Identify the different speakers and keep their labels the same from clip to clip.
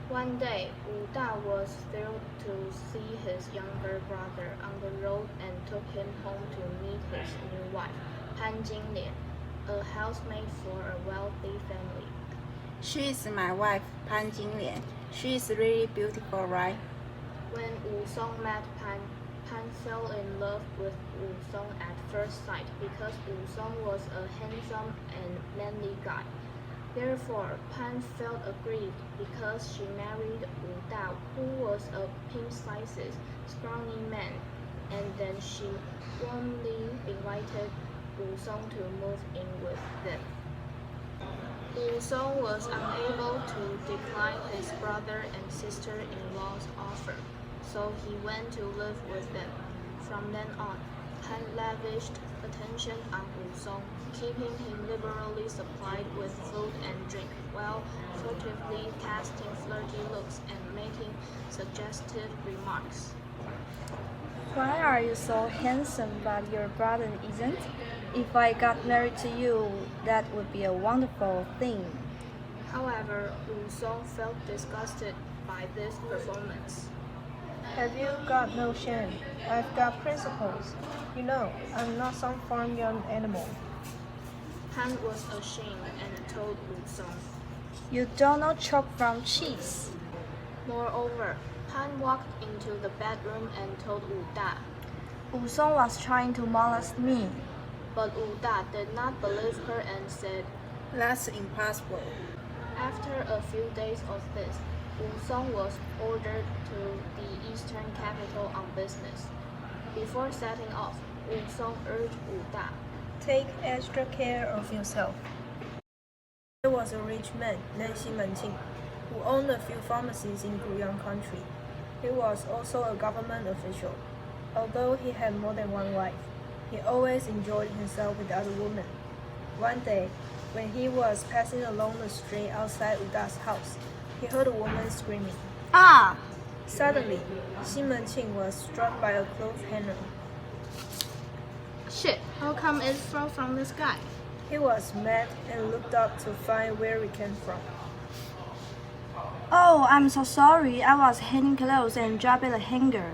Speaker 1: One day, Wu Da was thrilled to see his younger brother on the road and took him home to meet his new wife, Pan Jinglian, a housemaid for a wealthy family.
Speaker 2: She is my wife, Pan Jinglian. She is really beautiful, right?
Speaker 1: When Wu Song met Pan, Pan fell in love with Wu Song at first sight because Wu Song was a handsome and manly guy. Therefore, Pan felt aggrieved because she married Wu Da, who was a pimp-sized, scrawny man, and then she warmly invited Wu Song to move in with them. Wu Song was unable to decline his brother and sister-in-law's offer, so he went to live with them. From then on, Pan lavished attention on Wu Song, keeping him liberally supplied with food and drink, while furtively casting flirty looks and making suggestive remarks.
Speaker 3: Why are you so handsome but your brother isn't? If I got married to you, that would be a wonderful thing.
Speaker 1: However, Wu Song felt disgusted by this performance.
Speaker 4: Have you got no shame? I've got principles. You know, I'm not some farmyard animal.
Speaker 1: Pan was ashamed and told Wu Song.
Speaker 3: You don't know chalk from cheese.
Speaker 1: Moreover, Pan walked into the bedroom and told Wu Da.
Speaker 3: Wu Song was trying to molest me.
Speaker 1: But Wu Da did not believe her and said,
Speaker 2: That's impossible.
Speaker 1: After a few days of this, Wu Song was ordered to the eastern capital on business. Before setting off, Wu Song urged Wu Da.
Speaker 4: Take extra care of yourself. There was a rich man named Xi Menqing who owned a few pharmacies in Guyang country. He was also a government official. Although he had more than one wife, he always enjoyed himself with other women. One day, when he was passing along the street outside Uda's house, he heard a woman screaming.
Speaker 3: Ah!
Speaker 4: Suddenly, Xi Menqing was struck by a clothes hanger.
Speaker 1: Shit, how come it fell from the sky?
Speaker 4: He was mad and looked up to find where it came from.
Speaker 3: Oh, I'm so sorry. I was hanging clothes and dropped the hanger.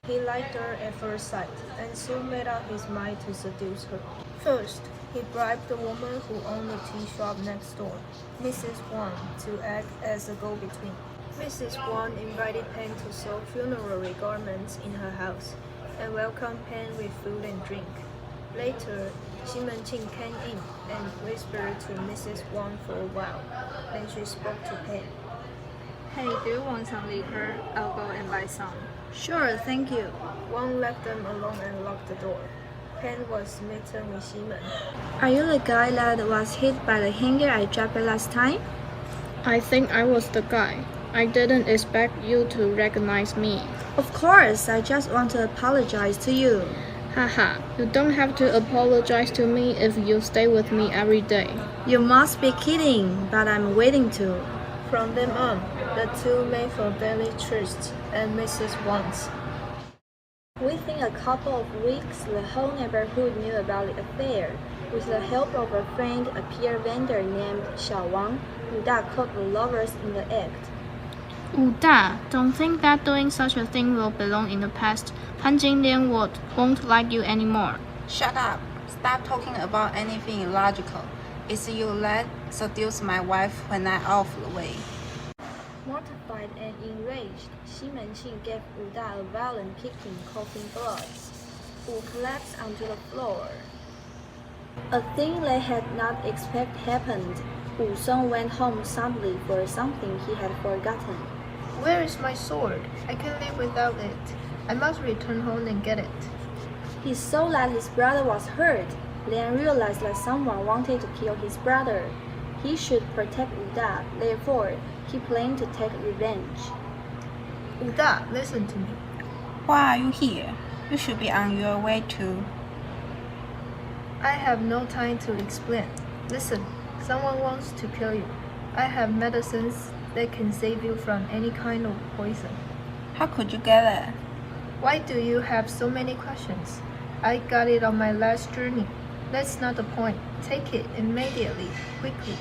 Speaker 4: He liked her at first sight and soon made up his mind to seduce her. First, he bribed the woman who owned the tea shop next door, Mrs. Wang, to act as a go-between. Mrs. Wang invited Pan to sew funerary garments in her house and welcomed Pan with food and drink. Later, Xi Menqing came in and whispered to Mrs. Wang for a while. Then she spoke to Pan.
Speaker 5: Hey, do you want some liquor? I'll go and buy some.
Speaker 3: Sure, thank you.
Speaker 4: Wang left them alone and locked the door. Pan was smitten with Xi Men.
Speaker 3: Are you the guy that was hit by the hanger I dropped last time?
Speaker 1: I think I was the guy. I didn't expect you to recognize me.
Speaker 3: Of course, I just want to apologize to you.
Speaker 1: Haha, you don't have to apologize to me if you stay with me every day.
Speaker 3: You must be kidding, but I'm waiting to.
Speaker 4: From then on, the two made for daily trysts at Mrs. Wang's.
Speaker 3: Within a couple of weeks, the whole neighborhood knew about the affair. With the help of a friend, a pier vendor named Xiao Wang, Wu Da caught the lovers in the act.
Speaker 1: Wu Da, don't think that doing such a thing will belong in the past. Pan Jinglian won't like you anymore.
Speaker 2: Shut up. Stop talking about anything illogical. It's you that seduced my wife when I off the way.
Speaker 3: Mortified and enraged, Xi Menqing gave Wu Da a violent kicking, coughing blood. Wu collapsed onto the floor. A thing they had not expected happened. Wu Song went home sobbing for something he had forgotten.
Speaker 4: Where is my sword? I can't live without it. I must return home and get it.
Speaker 3: He saw that his brother was hurt, then realized that someone wanted to kill his brother. He should protect Wu Da, therefore, he planned to take revenge.
Speaker 4: Uda, listen to me.
Speaker 2: Why are you here? You should be on your way to.
Speaker 4: I have no time to explain. Listen, someone wants to kill you. I have medicines that can save you from any kind of poison.
Speaker 2: How could you get it?
Speaker 4: Why do you have so many questions? I got it on my last journey. That's not the point. Take it immediately, quickly.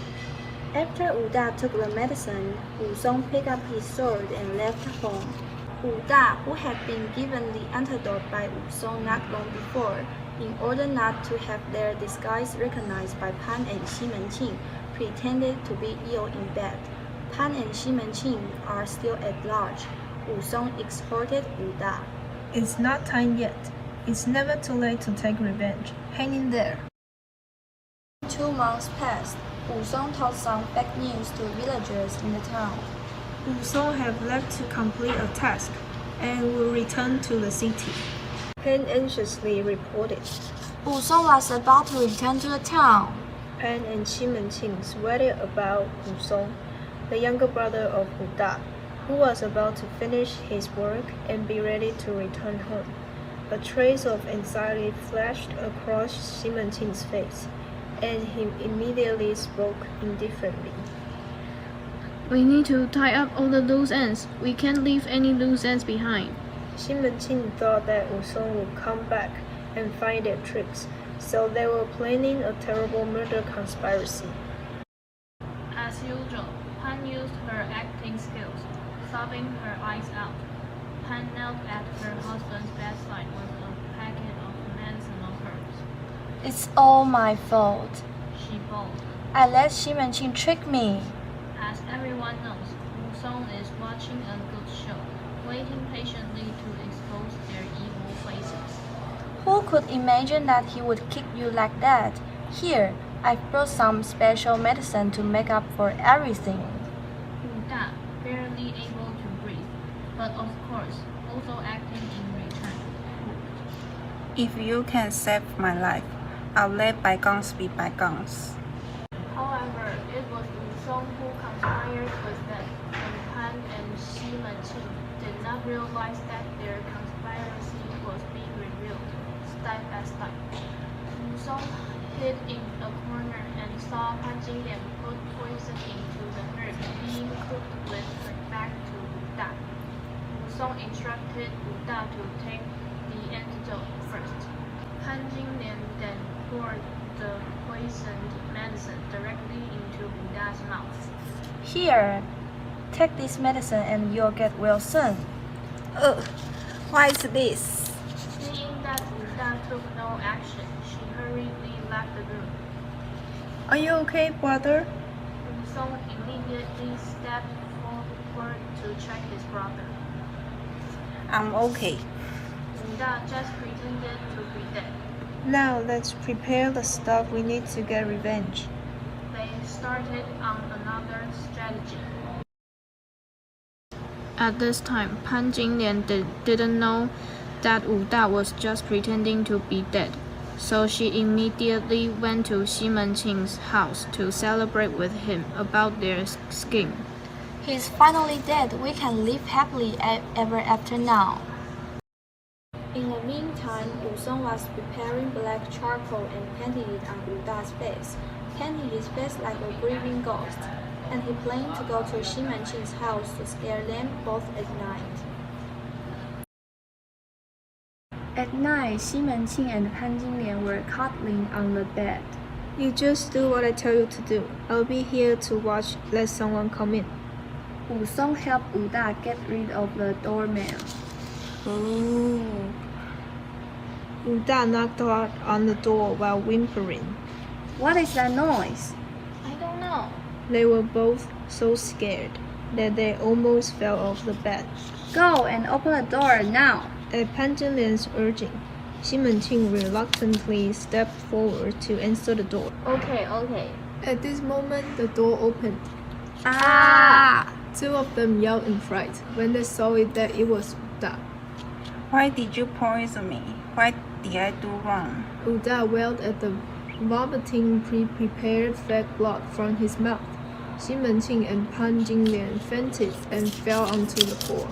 Speaker 3: After Wu Da took the medicine, Wu Song picked up his sword and left home. Wu Da, who had been given the antidote by Wu Song not long before, in order not to have their disguise recognized by Pan and Xi Menqing, pretended to be ill in bed. Pan and Xi Menqing are still at large. Wu Song exhorted Wu Da.
Speaker 4: It's not time yet. It's never too late to take revenge. Hang in there.
Speaker 3: 2 months passed. Wu Song told some bad news to villagers in the town.
Speaker 4: Wu Song have left to complete a task and will return to the city. Pan anxiously reported.
Speaker 3: Wu Song was about to return to the town.
Speaker 4: Pan and Xi Menqing sweated about Wu Song, the younger brother of Wu Da, who was about to finish his work and be ready to return home. A trace of anxiety flashed across Xi Menqing's face, and he immediately spoke indifferently.
Speaker 5: We need to tie up all the loose ends. We can't leave any loose ends behind.
Speaker 4: Xi Menqing thought that Wu Song would come back and find their tricks, so they were planning a terrible murder conspiracy.
Speaker 1: As usual, Pan used her acting skills, sobbing her eyes out. Pan knelt at her husband's bedside with a packet of medicinal herbs.
Speaker 3: It's all my fault.
Speaker 1: She bawled.
Speaker 3: I let Xi Menqing trick me.
Speaker 1: As everyone knows, Wu Song is watching a good show, waiting patiently to expose their evil faces.
Speaker 3: Who could imagine that he would kick you like that? Here, I've brought some special medicine to make up for everything.
Speaker 1: Wu Da, barely able to breathe, but of course, also acting in return.
Speaker 2: If you can save my life, I'll let bygones be bygones.
Speaker 1: However, it was Wu Song who conspired with them, and Pan and Xi Menqing did not realize that their conspiracy was being revealed step by step. Wu Song hid in a corner and saw Pan Jinglian put poison into the herb being cooked with her back to Wu Da. Wu Song instructed Wu Da to take the antidote first. Pan Jinglian then poured the poisoned medicine directly into Wu Da's mouth.
Speaker 3: Here, take this medicine and you'll get well soon.
Speaker 2: Ugh, what is this?
Speaker 1: Seeing that Wu Da took no action, she hurriedly left the room.
Speaker 4: Are you okay, brother?
Speaker 1: Wu Song immediately stepped forward to check his brother.
Speaker 2: I'm okay.
Speaker 1: Wu Da just pretended to be dead.
Speaker 4: Now let's prepare the stuff we need to get revenge.
Speaker 1: They started on another strategy.
Speaker 5: At this time, Pan Jinglian didn't know that Wu Da was just pretending to be dead, so she immediately went to Xi Menqing's house to celebrate with him about their scheme.
Speaker 3: He's finally dead. We can live happily ever after now. In the meantime, Wu Song was preparing black charcoal and painting it on Wu Da's face, painting his face like a grieving ghost, and he planned to go to Xi Menqing's house to scare them both at night. At night, Xi Menqing and Pan Jinglian were cuddling on the bed.
Speaker 4: You just do what I tell you to do. I'll be here to watch. Let someone come in.
Speaker 3: Wu Song helped Wu Da get rid of the doorman.
Speaker 2: Ooh.
Speaker 4: Wu Da knocked out on the door while whimpering.
Speaker 3: What is that noise?
Speaker 1: I don't know.
Speaker 4: They were both so scared that they almost fell off the bed.
Speaker 3: Go and open the door now.
Speaker 4: At Pan Jinglian's urging, Xi Menqing reluctantly stepped forward to answer the door.
Speaker 1: Okay.
Speaker 4: At this moment, the door opened.
Speaker 3: Ah!
Speaker 4: 2 of them yelled in fright when they saw that it was Wu Da.
Speaker 2: Why did you poison me? What did I do wrong?
Speaker 4: Wu Da wailed at the vomiting pre-prepared fat blood from his mouth. Xi Menqing and Pan Jinglian fainted and fell onto the floor.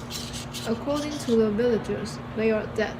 Speaker 4: According to the villagers, they are dead.